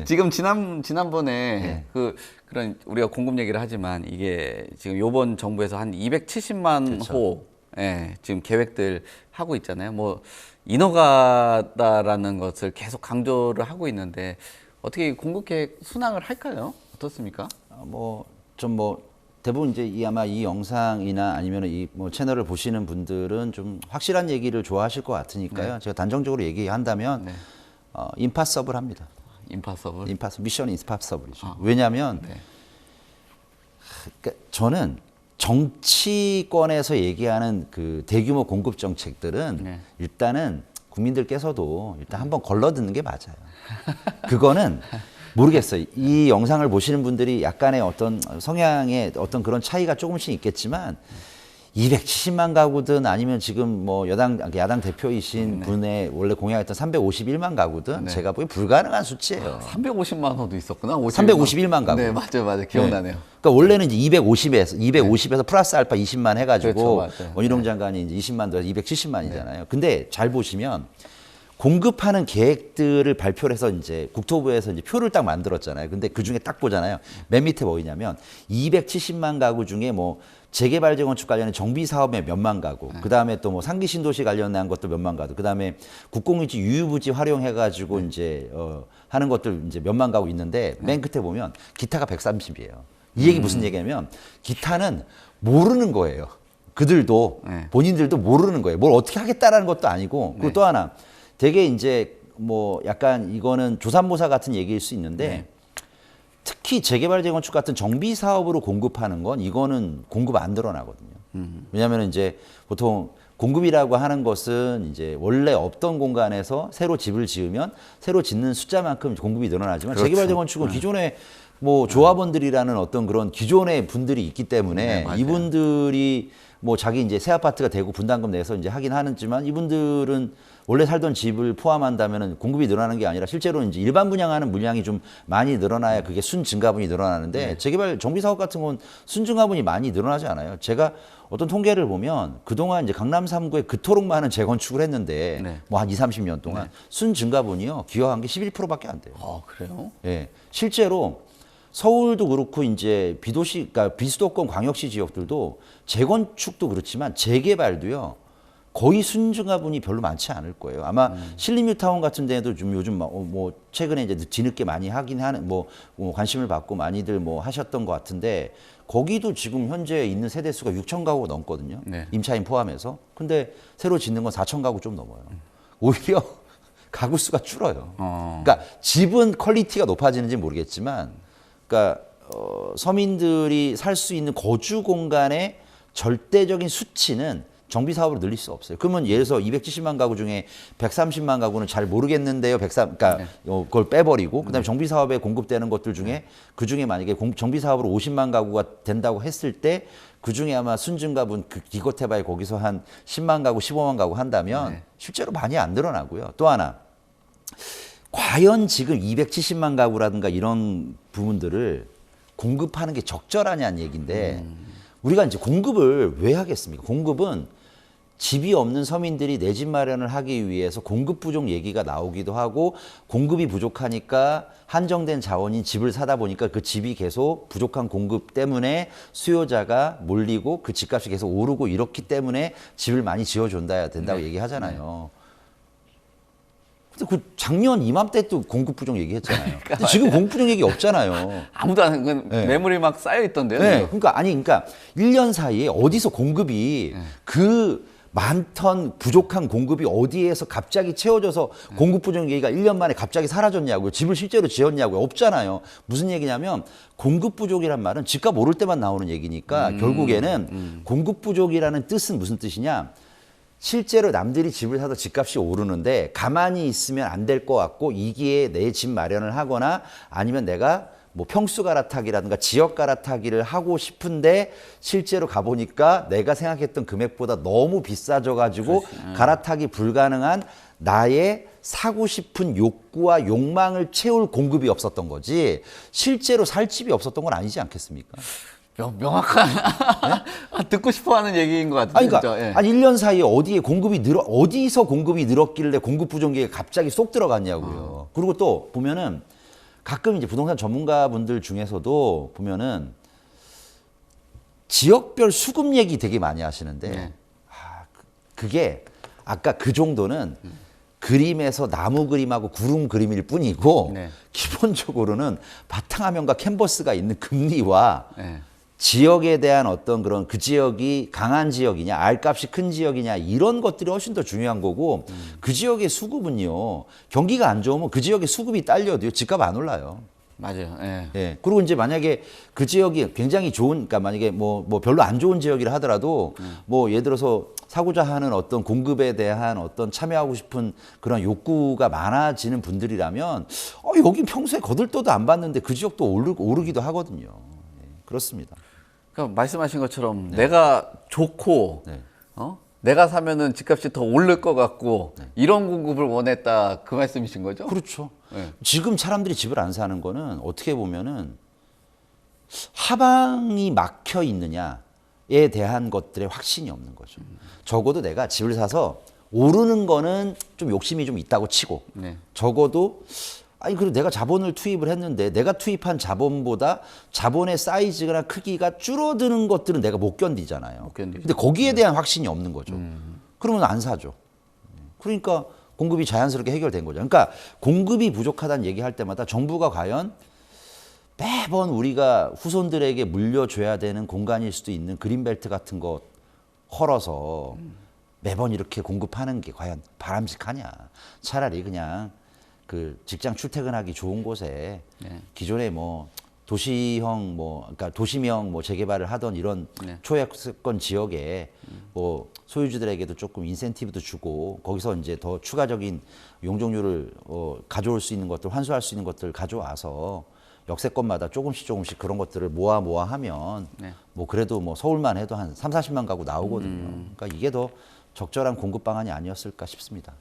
지금 지난번에 그런 우리가 공급 얘기를 하지만 이게 지금 요번 정부에서 한 270만 그렇죠. 호 지금 계획들 하고 있잖아요. 뭐 인허가다라는 것을 계속 강조를 하고 있는데 어떻게 공급 계획 순항을 할까요? 어떻습니까? 대부분 이제 아마 이 영상이나 아니면 이 뭐 채널을 보시는 분들은 좀 확실한 얘기를 좋아하실 것 같으니까요. 제가 단정적으로 얘기한다면 임파서블 합니다. 임파서블. 미션 임파서블이죠. 왜냐하면 네. 그러니까 저는 정치권에서 얘기하는 그 대규모 공급 정책들은 일단은 국민들께서도 일단 한번 걸러듣는 게 맞아요. 그거는 모르겠어요. 이 영상을 보시는 분들이 약간의 어떤 성향의 어떤 그런 차이가 조금씩 있겠지만 270만 가구든 아니면 지금 뭐 야당 대표이신 분의 원래 공약했던 351만 가구든 제가 보기엔 불가능한 수치예요. 350만 호도 있었구나. 351만 가구. 네, 맞아요. 기억나네요. 그러니까 원래는 이제 250에서 플러스 알파 20만 해가지고 그렇죠, 맞아요. 원희룡 장관이 이제 20만 더해서 270만이잖아요. 근데 잘 보시면 공급하는 계획들을 발표를 해서 이제 국토부에서 이제 표를 딱 만들었잖아요. 근데 그 중에 딱 보잖아요. 맨 밑에 뭐냐면 270만 가구 중에 뭐 재개발 재건축 관련된 정비 사업에 몇만 가구, 그 다음에 또 뭐 상기 신도시 관련한 것도 몇만 가구, 그 다음에 국공유지 유유부지 활용해가지고 이제 하는 것들 이제 몇만 가구 있는데 맨 끝에 보면 기타가 130이에요. 이 얘기 무슨 얘기냐면 기타는 모르는 거예요. 그들도 본인들도 모르는 거예요. 뭘 어떻게 하겠다라는 것도 아니고 그리고 또 하나 되게 이제 뭐 약간 이거는 조삼모사 같은 얘기일 수 있는데 특히 재개발 재건축 같은 정비 사업으로 공급하는 건 이거는 공급 안 늘어나거든요. 왜냐하면 이제 보통 공급이라고 하는 것은 이제 원래 없던 공간에서 새로 집을 지으면 새로 짓는 숫자만큼 공급이 늘어나지만 그렇죠. 재개발 재건축은 기존에 뭐 조합원들이라는 어떤 그런 기존의 분들이 있기 때문에 이분들이 뭐 자기 이제 새 아파트가 되고 분담금 내서 이제 하긴 하지만 이분들은 원래 살던 집을 포함한다면은 공급이 늘어나는 게 아니라 실제로 이제 일반 분양하는 물량이 좀 많이 늘어나야 그게 순증가분이 늘어나는데 재개발 정비 사업 같은 건 순증가분이 많이 늘어나지 않아요. 제가 어떤 통계를 보면 그동안 이제 강남 3구에 그토록 많은 재건축을 했는데 뭐 한 20-30년 동안 순증가분이요. 기여한 게 11%밖에 안 돼요. 아, 그래요? 예. 실제로 서울도 그렇고 이제 비도시, 그러니까 비수도권 광역시 지역들도 재건축도 그렇지만 재개발도요. 거의 순증가분이 별로 많지 않을 거예요. 아마 신림뉴타운 같은 데도 좀 요즘 뭐 최근에 이제 뒤늦게 많이 하긴 하는 뭐 관심을 받고 많이들 뭐 하셨던 것 같은데 거기도 지금 현재 있는 세대 수가 6천 가구가 넘거든요. 임차인 포함해서. 근데 새로 짓는 건 4천 가구 좀 넘어요. 오히려 가구 수가 줄어요. 그러니까 집은 퀄리티가 높아지는지 모르겠지만 그러니까 서민들이 살 수 있는 거주 공간의 절대적인 수치는 정비 사업으로 늘릴 수 없어요. 그러면 예를 들어서 270만 가구 중에 130만 가구는 잘 모르겠는데요. 그러니까 그걸 빼버리고 그다음에 정비 사업에 공급되는 것들 중에 그 중에 만약에 정비 사업으로 50만 가구가 된다고 했을 때 그 중에 아마 순증가분 기껏해봐야 거기서 한 10만 가구, 15만 가구 한다면 실제로 많이 안 늘어나고요. 또 하나 과연 지금 270만 가구라든가 이런 부분들을 공급하는 게 적절하냐는 얘기인데 우리가 이제 공급을 왜 하겠습니까? 공급은 집이 없는 서민들이 내 집 마련을 하기 위해서 공급 부족 얘기가 나오기도 하고 공급이 부족하니까 한정된 자원인 집을 사다 보니까 그 집이 계속 부족한 공급 때문에 수요자가 몰리고 그 집값이 계속 오르고 이렇기 때문에 집을 많이 지어준다 된다고 얘기하잖아요. 근데 그 작년 이맘때 또 공급 부족 얘기했잖아요. 근데 지금 공급 부족 얘기 없잖아요. 아무도 안 하는 매물이 막 쌓여 있던데요. 네. 그러니까 1년 사이에 어디서 공급이 그 많던 부족한 공급이 어디에서 갑자기 채워져서 공급 부족 얘기가 1년 만에 갑자기 사라졌냐고요. 집을 실제로 지었냐고요. 없잖아요. 무슨 얘기냐면 공급 부족이란 말은 집값 오를 때만 나오는 얘기니까 결국에는 공급 부족이라는 뜻은 무슨 뜻이냐? 실제로 남들이 집을 사서 집값이 오르는데 가만히 있으면 안 될 것 같고 이기에 내 집 마련을 하거나 아니면 내가 뭐 평수 갈아타기라든가 지역 갈아타기를 하고 싶은데 실제로 가보니까 내가 생각했던 금액보다 너무 비싸져 가지고 갈아타기 불가능한 나의 사고 싶은 욕구와 욕망을 채울 공급이 없었던 거지 실제로 살 집이 없었던 건 아니지 않겠습니까? 명확한 듣고 싶어하는 얘기인 것 같은데. 그러니까 한 1년 사이에 어디서 공급이 늘었길래 공급 부족기에 갑자기 쏙 들어갔냐고요. 그리고 또 보면은 가끔 이제 부동산 전문가분들 중에서도 보면은 지역별 수급 얘기 되게 많이 하시는데 네. 그게 아까 그 정도는 그림에서 나무 그림하고 구름 그림일 뿐이고 네. 기본적으로는 바탕화면과 캔버스가 있는 금리와 네. 지역에 대한 어떤 그런 그 지역이 강한 지역이냐 알값이 큰 지역이냐 이런 것들이 훨씬 더 중요한 거고 그 지역의 수급은요 경기가 안 좋으면 그 지역의 수급이 딸려도요 집값 안 올라요. 맞아요. 예. 예. 그리고 이제 만약에 그 지역이 굉장히 좋은, 그러니까 만약에 뭐 별로 안 좋은 지역이라 하더라도 뭐 예를 들어서 사고자 하는 어떤 공급에 대한 어떤 참여하고 싶은 그런 욕구가 많아지는 분들이라면 여기 평소에 거들떠도 안 봤는데 그 지역도 오르기도 하거든요. 예. 그렇습니다. 그러니까 말씀하신 것처럼 내가 좋고 네. 내가 사면은 집값이 더 오를 것 같고 이런 공급을 원했다 그 말씀이신 거죠? 그렇죠. 네. 지금 사람들이 집을 안 사는 거는 어떻게 보면은 하방이 막혀 있느냐에 대한 것들에 확신이 없는 거죠. 적어도 내가 집을 사서 오르는 거는 좀 욕심이 좀 있다고 치고 네. 적어도 아니 그리고 내가 자본을 투입을 했는데 내가 투입한 자본보다 자본의 사이즈나 크기가 줄어드는 것들은 내가 못 견디잖아요. 못 견디죠. 근데 거기에 대한 확신이 없는 거죠. 그러면 안 사죠. 그러니까 공급이 자연스럽게 해결된 거죠. 그러니까 공급이 부족하다는 얘기할 때마다 정부가 과연 매번 우리가 후손들에게 물려줘야 되는 공간일 수도 있는 그린벨트 같은 거 헐어서 매번 이렇게 공급하는 게 과연 바람직하냐. 차라리 그냥 그 직장 출퇴근하기 좋은 곳에 네. 기존에 뭐 도시형 그러니까 도시명 재개발을 하던 이런 네. 초약세권 지역에 뭐 소유주들에게도 조금 인센티브도 주고 거기서 이제 더 추가적인 용적률을 가져올 수 있는 것들 환수할 수 있는 것들을 가져와서 역세권마다 조금씩 그런 것들을 모아 하면 네. 뭐 그래도 뭐 서울만 해도 한 3, 40만 가구 나오거든요. 그러니까 이게 더 적절한 공급 방안이 아니었을까 싶습니다.